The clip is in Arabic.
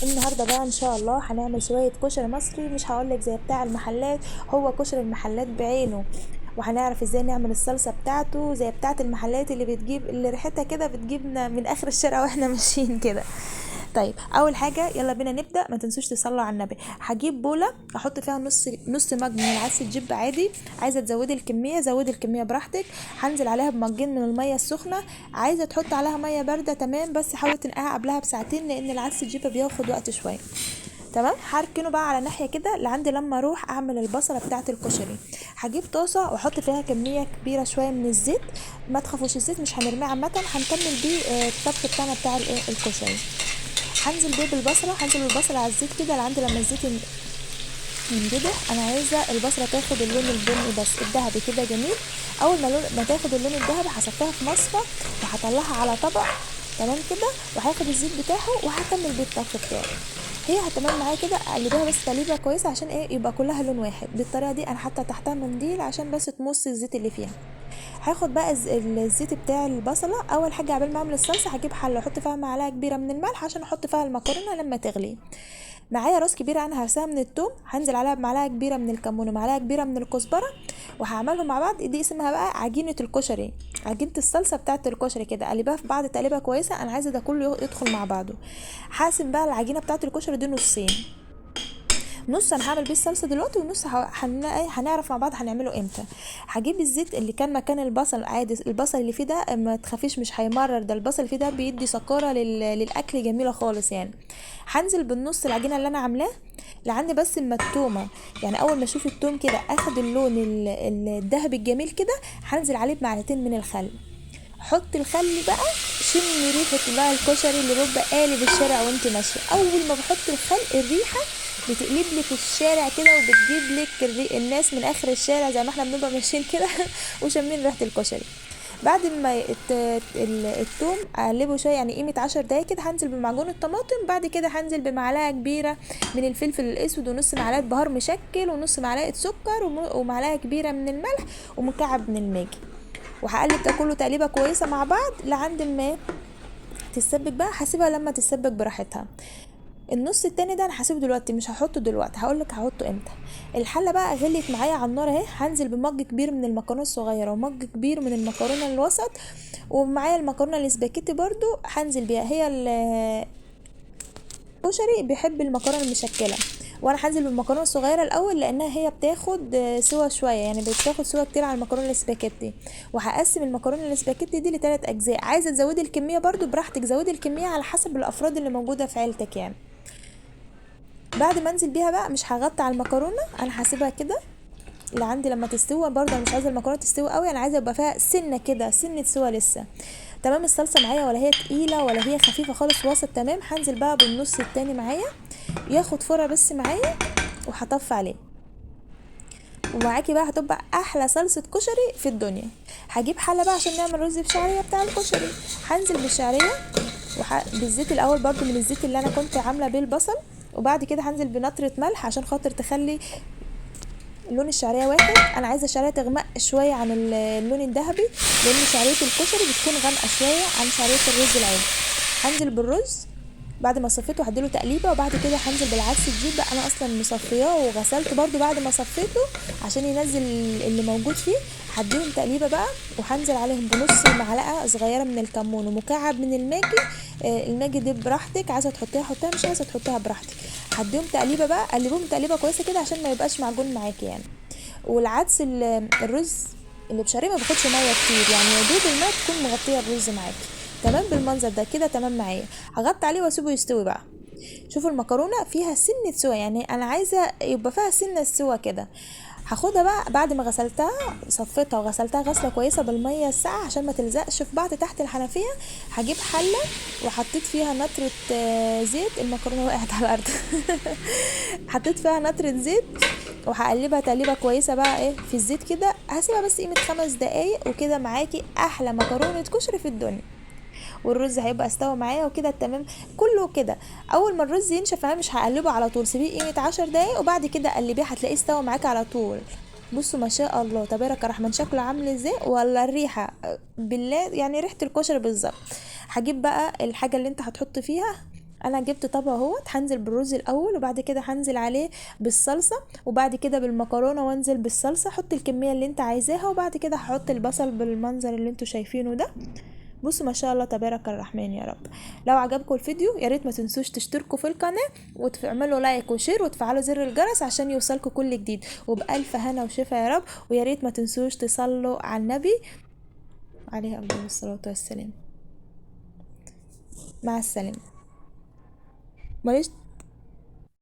النهارده بقى ان شاء الله هنعمل شويه كشري مصري، مش هقولك زي بتاع المحلات، هو كشري المحلات بعينه. وهنعرف ازاي نعمل الصلصه بتاعته زي بتاعه المحلات اللي ريحتها كده بتجيبنا من اخر الشارع واحنا ماشيين كده. طيب اول حاجه يلا بينا نبدا، ما تنسوش تصلوا على النبي. هجيب بوله احط فيها نص مج من العدس الجب عادي. عايزه تزودي الكميه زودي الكميه براحتك. هنزل عليها بمجين من الميه السخنه. عايزه تحط عليها ميه بارده تمام، بس حاولي تنقعها قبلها بساعتين لان العدس الجبه بياخد وقت شويه. تمام، هركنه بقى على ناحيه كده لعندي لما اروح اعمل البصله بتاعه الكشري. هجيب طاسه واحط فيها كميه كبيره شويه من الزيت. ما تخافوش الزيت مش هنرميه عامه، هنكمل بيه الطبخ بتاعنا بتاع الكشري. هنزل بيه بالبصله، هنزل بالبصله على الزيت كده لعند لما الزيت ينجدح. انا عايزه البصله تاخد اللون البني بس الذهبي كده جميل. اول ما تاخد اللون الذهبي هصفيها في مصفى وهطلعها على طبق. تمام كده، وهاخد الزيت بتاعه وهكمل بيه الطبخ بتاعي. هي هتمام معايا كده، اقلبها بس تقليبه كويسه عشان ايه يبقى كلها لون واحد. بالطريقه دي انا حاطه تحتها منديل عشان بس تمص الزيت اللي فيها. هاخد بقى الزيت بتاع البصله. اول حاجه قبل ما اعمل الصلصه هجيب حله احط فيها معلقه كبيره من الملح عشان احط فيها المكرونه لما تغلي. معايا راس كبيره انا هرسها من التوم، هنزل عليها بمعلقه كبيره من الكمون ومعلقه كبيره من الكزبره. وهعملهم مع بعض، دي اسمها بقى عجينه الكشري، عجينه الصلصه بتاعه الكشري كده. اقلبها في بعض تقليبه كويسه، انا عايزه ده كله يدخل مع بعضه. هقسم بقى العجينه بتاعه الكشري دي نصين. نص انا هعمل بيه الصلصه دلوقتي، ونص هنعرف مع بعض هنعمله امتى. هجيب الزيت اللي كان مكان البصل عادي، البصل اللي فيه ده ما تخافيش مش هيمرر، ده البصل اللي فيه ده بيدي سكاره للاكل جميله خالص يعني. هنزل بالنص العجينه اللي انا عاملاه لعندي بس اما التومه، يعني اول ما اشوف التوم كده اخد اللون الذهبي الجميل كده، هنزل عليه بمعلقتين من الخل. حط الخل بقى، شمي ريحة بقى الكشري اللي بيبقى قالب الشارع وانت ماشية. اول ما بحط الخل الريحة بتقلب لك الشارع كده، وبتجيب لك الناس من اخر الشارع زي ما احنا بنبقى ماشيين كده وشامين ريحة الكشري. بعد ما التوم اقلبه شويه يعني قيمه 10 دقايق كده، هنزل بمعجون الطماطم. بعد كده هنزل بمعلقه كبيره من الفلفل الاسود، ونص معلقه بهار مشكل، ونص معلقه سكر، ومعلقه كبيره من الملح، ومكعب من الماجي. وهقلب ده كله تقليبه كويسه مع بعض لعند ما تتسبك بقى. هسيبها لما تتسبك براحتها. النص التاني ده انا هسيبه دلوقتي، مش هحطه دلوقتي، هقولك هحطه امتى. الحله بقى غليت معايا على النار اهي. هنزل بمج كبير من المكرونه الصغيره ومج كبير من المكرونه الوسط، ومعايا المكرونه الاسباجيتي برضو هنزل بيها. هي الكشري بيحب المكرونه المشكله، وانا هنزل بالمكرونه الصغيره الاول لانها هي بتاخد سوا شويه، يعني بتاخد سوا كتير على المكرونه الاسباجيتي. وهقسم المكرونه الاسباجيتي دي لثلاث اجزاء. عايزه تزودي الكميه برضو براحتك، زودي الكميه على حسب الافراد اللي موجوده في عيلتك يعني. بعد ما انزل بيها بقى مش هغطي على المكرونه، انا هسيبها كده اللي عندي لما تستوي. برضه انا مش عايزه المكرونه تستوي قوي، انا عايزه يبقى فيها سنه كده، سنه سوا لسه. تمام، الصلصه معايا ولا هي تقيله ولا هي خفيفه خالص، وسط تمام. هنزل بقى بالنص التاني معايا ياخد فرة بس معايا، وهطفي عليه. ومعاكي بقى هتبقى احلى صلصه كشري في الدنيا. هجيب حله بقى عشان نعمل رز بشعريه بتاع الكشري. هنزل بالشعريه بالزيت الاول برضو من الزيت اللي انا كنت عامله بيه البصل. وبعد كده هنزل بنطره ملح عشان خاطر تخلي لون الشعريه واحد. انا عايزه الشعريه تغمق شويه عن اللون الذهبي، لان شعريه الكشري بتكون غامقه شويه عن شعريه الرز العادي. هنزل بالرز بعد ما صفيته هديله تقليبه، وبعد كده هنزل بالعدس الجيب بقى. انا اصلا مصفياه وغسلته برضو بعد ما صفيته عشان ينزل اللي موجود فيه. هديهم تقليبه بقى، وهنزل عليهم بنص معلقه صغيره من الكمون ومكعب من الماجي. الماجي دي براحتك، عايزه تحطيها حطيها، مش عايزه تحطيها براحتك. هديهم تقليبه بقى، قلبوهم تقليبه كويسه كده عشان ما يبقاش معجون معاكي يعني. والعدس الرز اللي بشعريه ما باخدش ميه كتير، يعني يا دوب الميه تكون مغطيه الرز معاكي. تمام بالمنظر ده كده تمام معايا. هغطي عليه واسيبه يستوي بقى. شوفوا المكرونه فيها سنه سوا، يعني انا عايزه يبقى فيها سنه سوا كده. هاخدها بقى بعد ما غسلتها، صفيتها وغسلتها غسله كويسه بالميه الساقعه عشان ما تلزقش في بعض تحت الحنفيه. هجيب حله وحطيت فيها نطره زيت. المكرونه وقعت على الارض حطيت فيها نطره زيت، وهقلبها تقليبه كويسه بقى ايه في الزيت كده. هسيبها بس قيمه 5 دقايق وكده معاكي احلى مكرونه كشري في الدنيا. والرز هيبقى استوى معايا وكده تمام كله كده. اول ما الرز ينشف انا مش هقلبه على طول، سيبيه قيمه 10 دقايق وبعد كده قلبيه هتلاقيه استوى معاك على طول. بصوا ما شاء الله تبارك الرحمن، شكله عامل ازاي ولا الريحه بالله، يعني ريحه الكشري بالظبط. هجيب بقى الحاجه اللي انت هتحط فيها. انا جبت طبق اهوت، هنزل بالرز الاول وبعد كده هنزل عليه بالصلصه وبعد كده بالمكرونه وانزل بالصلصه. حط الكميه اللي انت عايزاها وبعد كده هحط البصل بالمنظر اللي انتوا شايفينه ده. بصوا ما شاء الله تبارك الرحمن يا رب. لو عجبكم الفيديو يا ريت ما تنسوش تشتركوا في القناه وتعملوا لايك وشير وتفعلوا زر الجرس عشان يوصلكوا كل جديد، وبألف هنا وشفا يا رب. ويا ريت ما تنسوش تصلوا على النبي عليه افضل الصلاه والسلام. مع السلامه. ماليش